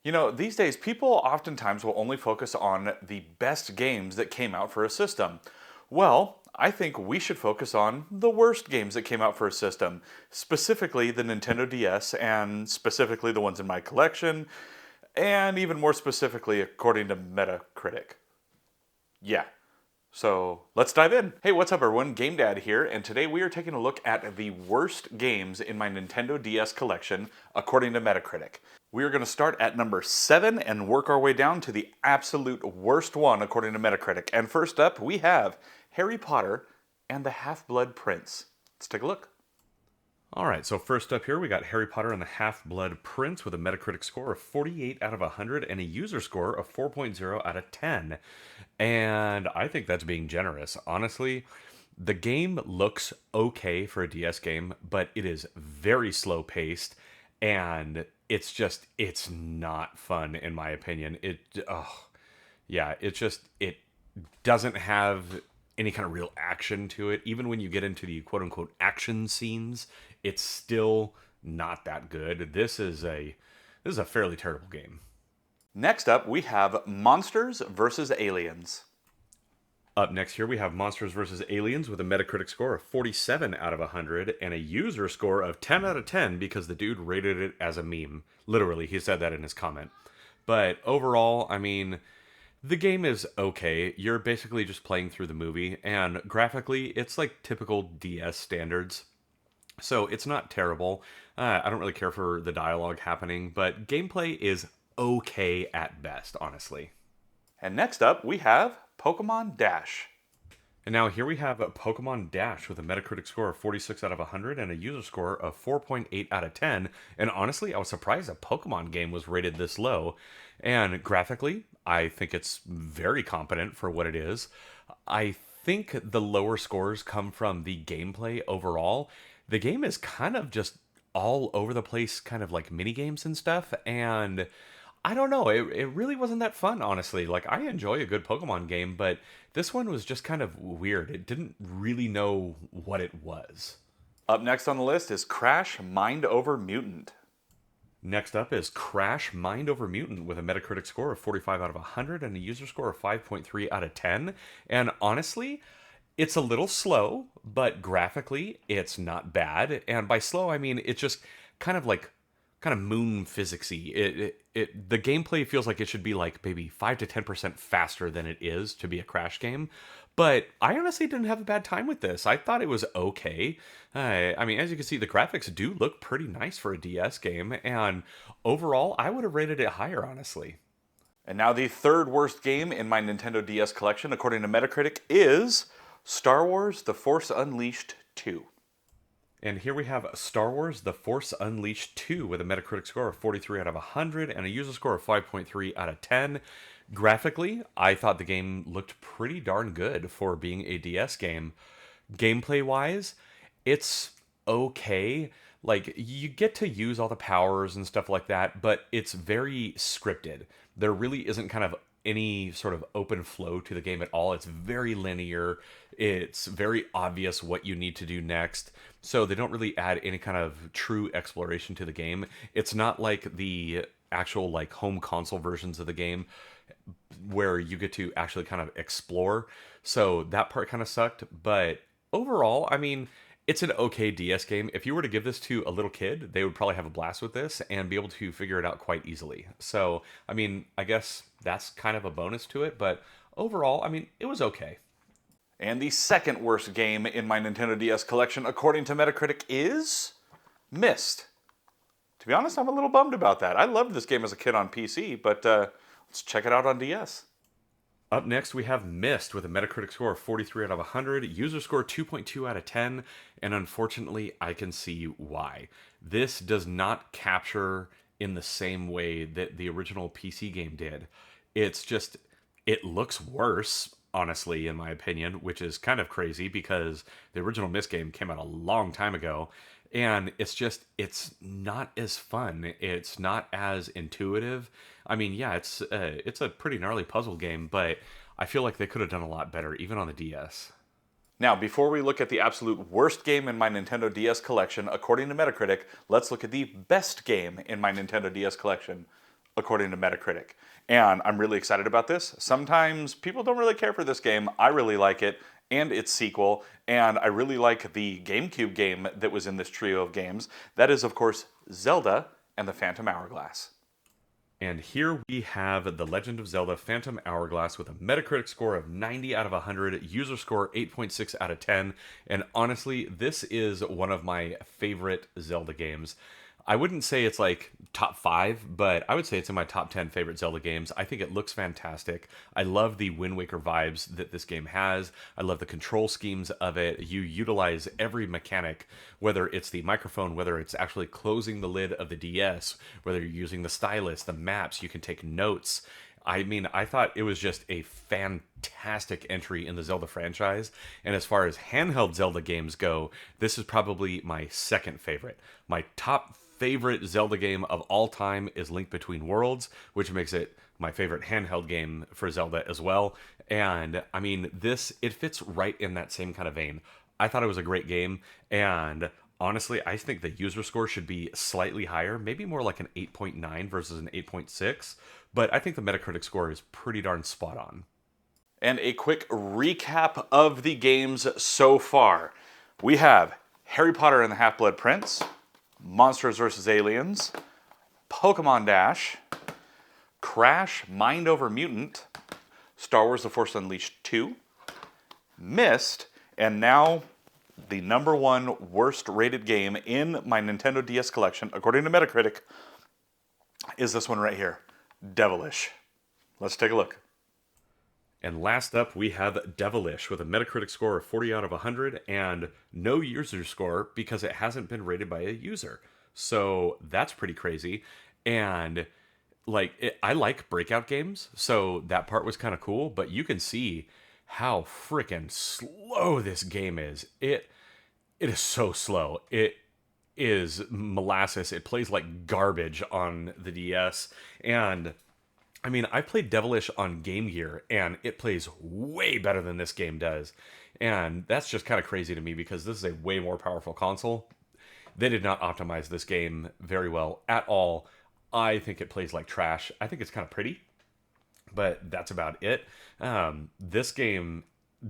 You know, these days people oftentimes will only focus on the best games that came out for a system. Well, I think we should focus on the worst games that came out for a system, specifically the Nintendo DS and specifically the ones in my collection, and even more specifically according to Metacritic. Yeah, so let's dive in. Hey, what's up everyone? Game Dad here, and today we are taking a look at the worst games in my Nintendo DS collection according to Metacritic. We are going to start at number 7 and work our way down to the absolute worst one according to Metacritic. And first up, we have Harry Potter and the Half-Blood Prince. Let's take a look. All right, so first up here, we got Harry Potter and the Half-Blood Prince with a Metacritic score of 48 out of 100 and a user score of 4.0 out of 10. And I think that's being generous. Honestly, the game looks okay for a DS game, but it is very slow paced and it's not fun in my opinion. It doesn't have any kind of real action to it. Even when you get into the quote unquote action scenes, it's still not that good. This is a fairly terrible game. Next up, we have Monsters vs. Aliens. Up next here, we have Monsters vs. Aliens with a Metacritic score of 47 out of 100 and a user score of 10 out of 10 because the dude rated it as a meme. Literally, he said that in his comment. But overall, I mean, the game is okay. You're basically just playing through the movie, and graphically, it's like typical DS standards. So it's not terrible. I don't really care for the dialogue happening, but gameplay is okay at best, honestly. And next up, we have Pokemon Dash. And now here we have a Pokemon Dash with a Metacritic score of 46 out of 100 and a user score of 4.8 out of 10. And honestly, I was surprised a Pokemon game was rated this low. And graphically, I think it's very competent for what it is. I think the lower scores come from the gameplay overall. The game is kind of just all over the place, kind of like mini games and stuff. And I don't know. It really wasn't that fun, honestly. Like, I enjoy a good Pokemon game, but this one was just kind of weird. It didn't really know what it was. Up next on the list is Crash Mind Over Mutant. Next up is Crash Mind Over Mutant with a Metacritic score of 45 out of 100 and a user score of 5.3 out of 10. And honestly, it's a little slow, but graphically, it's not bad. And by slow, I mean it's just kind of like kind of moon physicsy. The gameplay feels like it should be like maybe 5 to 10% faster than it is to be a Crash game. But I honestly didn't have a bad time with this. I thought it was okay. I mean, as you can see, the graphics do look pretty nice for a DS game, and overall, I would have rated it higher, honestly. And now the third worst game in my Nintendo DS collection, according to Metacritic, is Star Wars The Force Unleashed 2. And here we have Star Wars The Force Unleashed 2 with a Metacritic score of 43 out of 100 and a user score of 5.3 out of 10. Graphically, I thought the game looked pretty darn good for being a DS game. Gameplay wise, it's okay. Like, you get to use all the powers and stuff like that, but it's very scripted. There really isn't kind of any sort of open flow to the game at all. It's very linear. It's very obvious what you need to do next. So they don't really add any kind of true exploration to the game. It's not like the actual like home console versions of the game where you get to actually kind of explore. So that part kind of sucked, but overall, I mean, it's an okay DS game. If you were to give this to a little kid, they would probably have a blast with this and be able to figure it out quite easily. So, I mean, I guess that's kind of a bonus to it, but overall, I mean, it was okay. And the second worst game in my Nintendo DS collection, according to Metacritic, is Myst. To be honest, I'm a little bummed about that. I loved this game as a kid on PC, but let's check it out on DS. Up next, we have Myst with a Metacritic score of 43 out of 100, user score 2.2 out of 10, and unfortunately, I can see why. This does not capture in the same way that the original PC game did. It's just, it looks worse, honestly, in my opinion, which is kind of crazy because the original Myst game came out a long time ago, and it's not as fun. It's not as intuitive. I mean, yeah, it's a pretty gnarly puzzle game, but I feel like they could have done a lot better even on the DS. Now, before we look at the absolute worst game in my Nintendo DS collection, according to Metacritic, let's look at the best game in my Nintendo DS collection, according to Metacritic. And I'm really excited about this. Sometimes people don't really care for this game. I really like it and its sequel, and I really like the GameCube game that was in this trio of games. That is, of course, Zelda and the Phantom Hourglass. And here we have The Legend of Zelda Phantom Hourglass with a Metacritic score of 90 out of 100, user score 8.6 out of 10. And honestly, this is one of my favorite Zelda games. I wouldn't say it's like top 5, but I would say it's in my top 10 favorite Zelda games. I think it looks fantastic. I love the Wind Waker vibes that this game has. I love the control schemes of it. You utilize every mechanic, whether it's the microphone, whether it's actually closing the lid of the DS, whether you're using the stylus, the maps, you can take notes. I mean, I thought it was just a fantastic entry in the Zelda franchise. And as far as handheld Zelda games go, this is probably my second favorite. My top favorite Zelda game of all time is Link Between Worlds, which makes it my favorite handheld game for Zelda as well. And I mean, it fits right in that same kind of vein. I thought it was a great game, and honestly, I think the user score should be slightly higher, maybe more like an 8.9 versus an 8.6, but I think the Metacritic score is pretty darn spot on. And a quick recap of the games so far. We have Harry Potter and the Half-Blood Prince, Monsters vs. Aliens, Pokemon Dash, Crash Mind Over Mutant, Star Wars The Force Unleashed 2, Myst, and now the #1 worst rated game in my Nintendo DS collection, according to Metacritic, is this one right here, Devilish. Let's take a look. And last up, we have Devilish with a Metacritic score of 40 out of 100 and no user score because it hasn't been rated by a user. So that's pretty crazy. And I like breakout games, so that part was kind of cool, but you can see how freaking slow this game is. It is so slow. It is molasses. It plays like garbage on the DS. And I mean, I played Devilish on Game Gear, and it plays way better than this game does. And that's just kind of crazy to me because this is a way more powerful console. They did not optimize this game very well at all. I think it plays like trash. I think it's kind of pretty, but that's about it. This game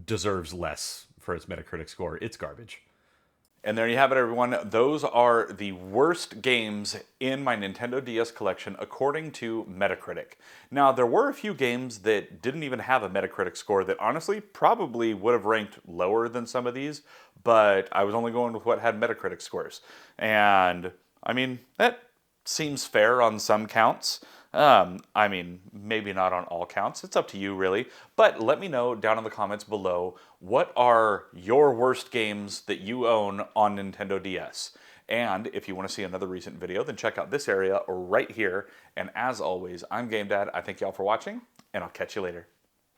deserves less for its Metacritic score. It's garbage. And there you have it, everyone. Those are the worst games in my Nintendo DS collection according to Metacritic. Now, there were a few games that didn't even have a Metacritic score that honestly probably would have ranked lower than some of these, but I was only going with what had Metacritic scores. And, I mean, that seems fair on some counts. I mean, maybe not on all counts. It's up to you, really. But let me know down in the comments below, what are your worst games that you own on Nintendo DS? And if you want to see another recent video, then check out this area right here. And as always, I'm Game Dad. I thank y'all for watching, and I'll catch you later.